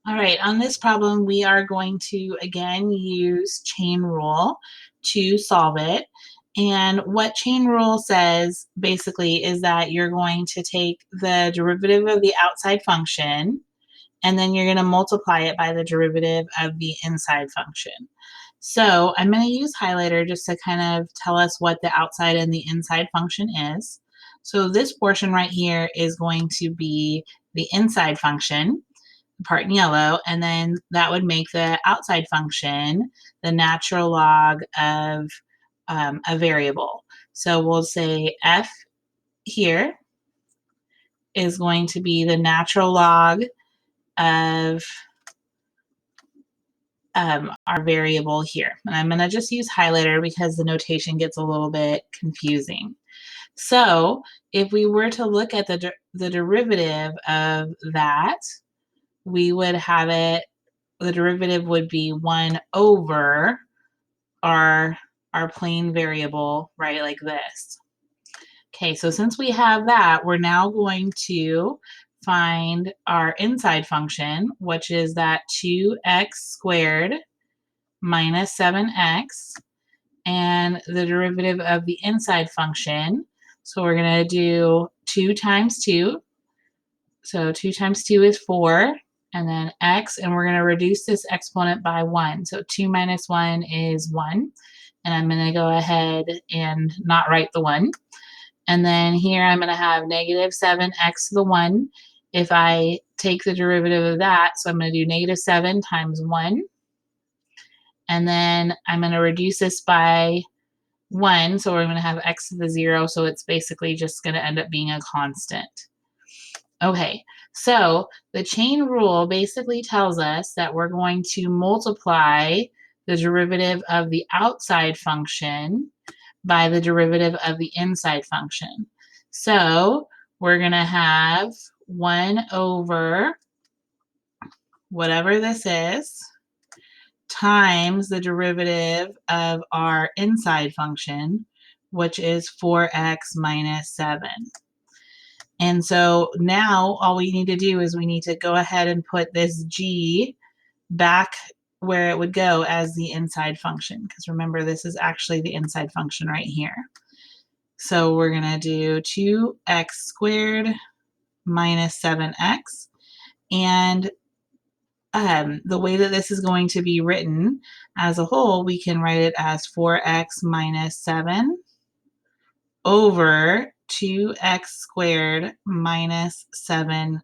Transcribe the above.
All right, on this problem, we are going to again use chain rule to solve it. And what chain rule says basically is that you're going to take the derivative of the outside function and then you're going to multiply it by the derivative of the inside function. So I'm going to use highlighter just to kind of tell us what the outside and the inside function is. So this portion right here is going to be the inside function, part in yellow, and then that would make the outside function the natural log of a variable. So we'll say f here is going to be the natural log of our variable here. And I'm going to just use highlighter because the notation gets a little bit confusing. So if we were to look at the derivative of that, we would have it, the derivative would be 1 over our, our plain variable, right, like this. Okay, so since we have that, we're now going to find our inside function, which is that 2x squared minus 7x, and the derivative of the inside function. So we're going to do 2 times 2. So 2 times 2 is 4, and then x, and we're going to reduce this exponent by 1. So 2 minus 1 is 1. And I'm going to go ahead and not write the 1. And then here I'm going to have negative 7x to the 1. If I take the derivative of that, so I'm going to do negative 7 times 1. And then I'm going to reduce this by 1. So we're going to have x to the 0. So it's basically just going to end up being a constant. Okay, so the chain rule basically tells us that we're going to multiply the derivative of the outside function by the derivative of the inside function. So we're going to have 1 over whatever this is times the derivative of our inside function, which is 4x minus 7. And so now all we need to do is we need to go ahead and put this g back where it would go as the inside function, because remember, this is actually the inside function right here. So we're going to do 2x squared minus 7x. And the way that this is going to be written as a whole, we can write it as 4x minus 7 over 2x squared minus 7x.